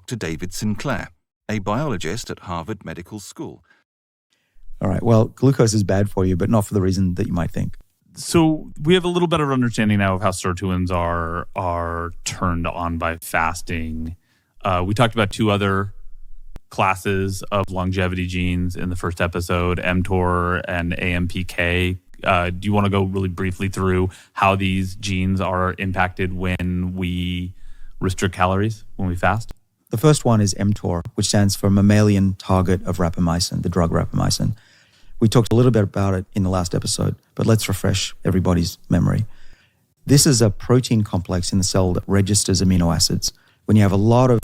Dr. David Sinclair, a biologist at Harvard Medical School. All right, well, glucose is bad for you, but not for the reason that you might think. So we have a little better understanding now of how sirtuins are turned on by fasting. We talked about two other classes of longevity genes in the first episode, mTOR and AMPK. Do you want to go really briefly through how these genes are impacted when we restrict calories, when we fast? The first one is mTOR, which stands for mammalian target of rapamycin, the drug rapamycin. We talked a little bit about it in the last episode, but let's refresh everybody's memory. This is a protein complex in the cell that registers amino acids. When you have a lot of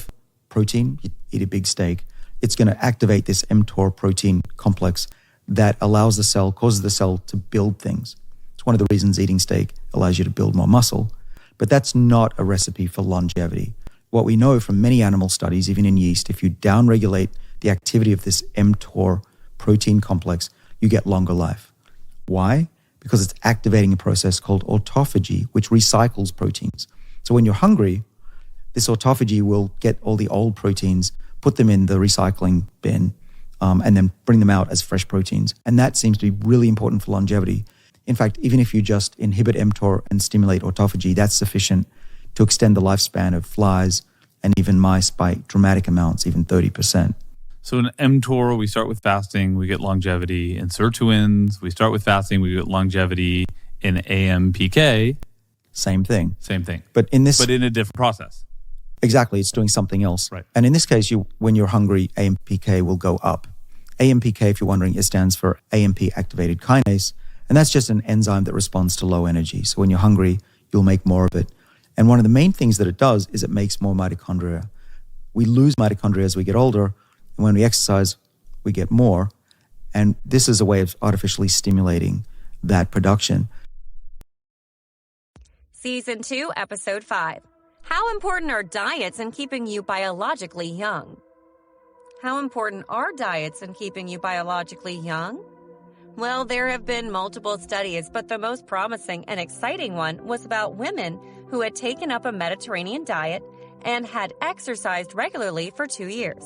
protein, you eat a big steak, it's going to activate this mTOR protein complex that allows the cell, causes the cell to build things. It's one of the reasons eating steak allows you to build more muscle, but that's not a recipe for longevity. What we know from many animal studies, even in yeast, if you downregulate the activity of this mTOR protein complex, you get longer life. Why? Because it's activating a process called autophagy, which recycles proteins. So when you're hungry, this autophagy will get all the old proteins, put them in the recycling bin, and then bring them out as fresh proteins. And that seems to be really important for longevity. In fact, even if you just inhibit mTOR and stimulate autophagy, that's sufficient to extend the lifespan of flies and even mice by dramatic amounts, even 30%. So in mTOR, we start with fasting, we get longevity. In sirtuins, we start with fasting, we get longevity. In AMPK, same thing. Same thing. But in a different process. Exactly, it's doing something else. Right. And in this case, when you're hungry, AMPK will go up. AMPK, if you're wondering, it stands for AMP activated kinase, and that's just an enzyme that responds to low energy. So when you're hungry, you'll make more of it. And one of the main things that it does is it makes more mitochondria. We lose mitochondria as we get older, and when we exercise, we get more. And this is a way of artificially stimulating that production. Season 2, Episode 5. How important are diets in keeping you biologically young? How important are diets in keeping you biologically young? Well, there have been multiple studies, but the most promising and exciting one was about women who had taken up a Mediterranean diet and had exercised regularly for 2 years.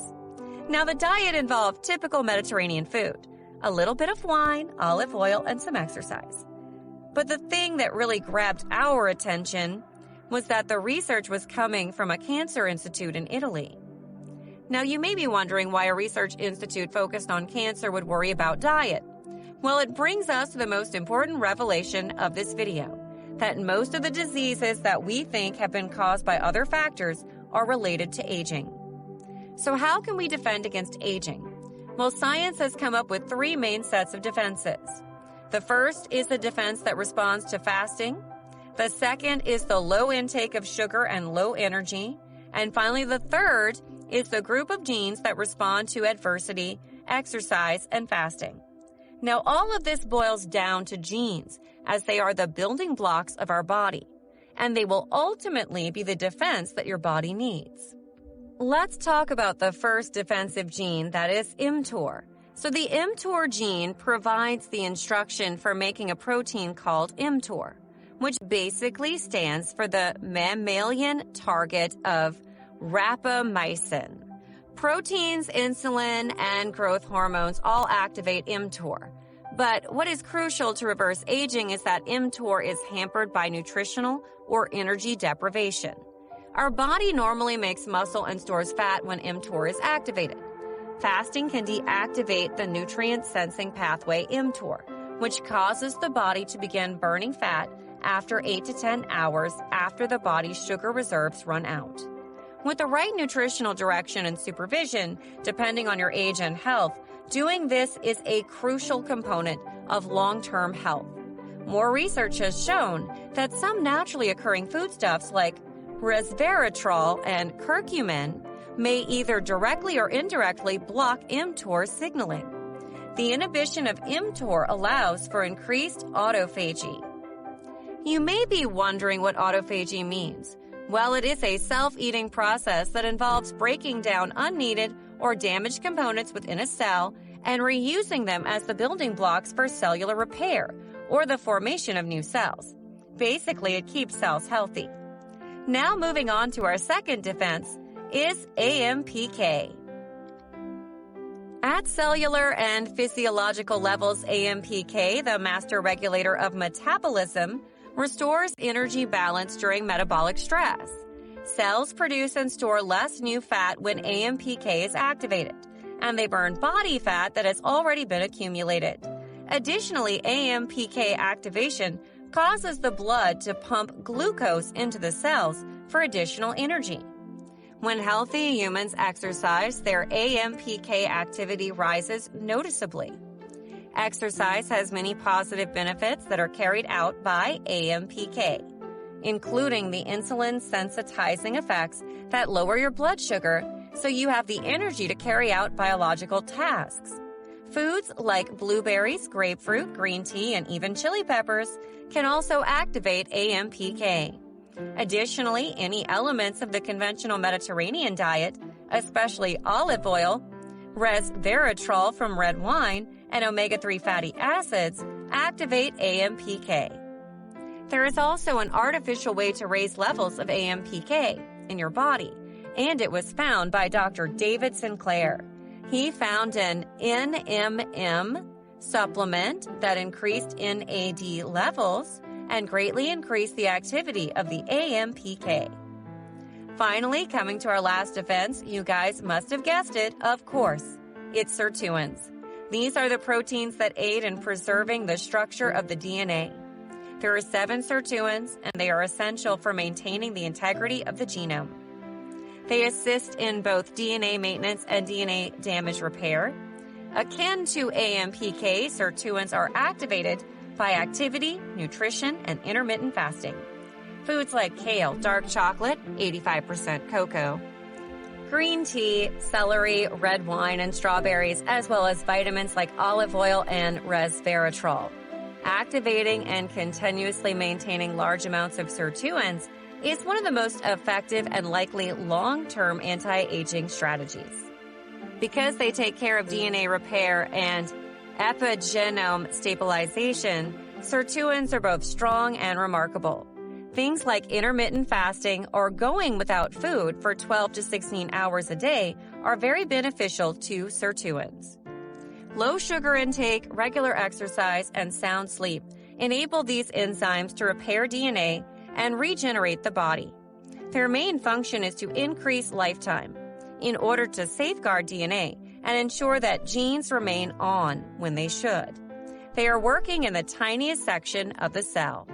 Now, the diet involved typical Mediterranean food, a little bit of wine, olive oil, and some exercise. But the thing that really grabbed our attention was that the research was coming from a cancer institute in Italy. Now, you may be wondering why a research institute focused on cancer would worry about diet. Well, it brings us to the most important revelation of this video, that most of the diseases that we think have been caused by other factors are related to aging. So how can we defend against aging? Well, science has come up with 3 main sets of defenses. The first is the defense that responds to fasting. The second is the low intake of sugar and low energy. And finally, the third is the group of genes that respond to adversity, exercise, and fasting. Now, all of this boils down to genes, as they are the building blocks of our body, and they will ultimately be the defense that your body needs. Let's talk about the first defensive gene, that is mTOR. So the mTOR gene provides the instruction for making a protein called mTOR, which basically stands for the mammalian target of rapamycin. Proteins, insulin, and growth hormones all activate mTOR. But what is crucial to reverse aging is that mTOR is hampered by nutritional or energy deprivation. Our body normally makes muscle and stores fat when mTOR is activated. Fasting can deactivate the nutrient-sensing pathway mTOR, which causes the body to begin burning fat after 8 to 10 hours after the body's sugar reserves run out. With the right nutritional direction and supervision, depending on your age and health, doing this is a crucial component of long-term health. More research has shown that some naturally occurring foodstuffs like resveratrol and curcumin may either directly or indirectly block mTOR signaling. The inhibition of mTOR allows for increased autophagy. You may be wondering what autophagy means. Well, it is a self-eating process that involves breaking down unneeded or damaged components within a cell and reusing them as the building blocks for cellular repair or the formation of new cells. Basically, it keeps cells healthy. Now moving on to our second defense, is AMPK. At cellular and physiological levels, AMPK, the master regulator of metabolism, restores energy balance during metabolic stress. Cells produce and store less new fat when AMPK is activated, and they burn body fat that has already been accumulated. Additionally, AMPK activation causes the blood to pump glucose into the cells for additional energy. When healthy humans exercise, their AMPK activity rises noticeably. Exercise has many positive benefits that are carried out by AMPK, including the insulin sensitizing effects that lower your blood sugar so you have the energy to carry out biological tasks. Foods like blueberries, grapefruit, green tea, and even chili peppers can also activate AMPK. Additionally, any elements of the conventional Mediterranean diet, especially olive oil, resveratrol from red wine, and omega-3 fatty acids, activate AMPK. There is also an artificial way to raise levels of AMPK in your body, and it was found by Dr. David Sinclair. He found an NMN supplement that increased NAD levels and greatly increased the activity of the AMPK. Finally, coming to our last defense, you guys must have guessed it, of course. It's sirtuins. These are the proteins that aid in preserving the structure of the DNA. There are 7 sirtuins, and they are essential for maintaining the integrity of the genome. They assist in both DNA maintenance and DNA damage repair. Akin to AMPK, sirtuins are activated by activity, nutrition, and intermittent fasting. Foods like kale, dark chocolate, 85% cocoa, green tea, celery, red wine, and strawberries, as well as vitamins like olive oil and resveratrol. Activating and continuously maintaining large amounts of sirtuins is one of the most effective and likely long-term anti-aging strategies. Because they take care of DNA repair and epigenome stabilization, sirtuins are both strong and remarkable. Things like intermittent fasting or going without food for 12 to 16 hours a day are very beneficial to sirtuins. Low sugar intake, regular exercise, and sound sleep enable these enzymes to repair DNA and regenerate the body. Their main function is to increase lifetime in order to safeguard DNA and ensure that genes remain on when they should. They are working in the tiniest section of the cell.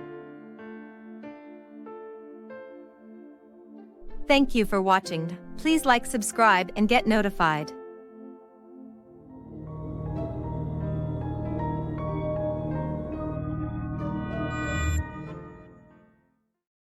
Thank you for watching. Please like, subscribe, and get notified.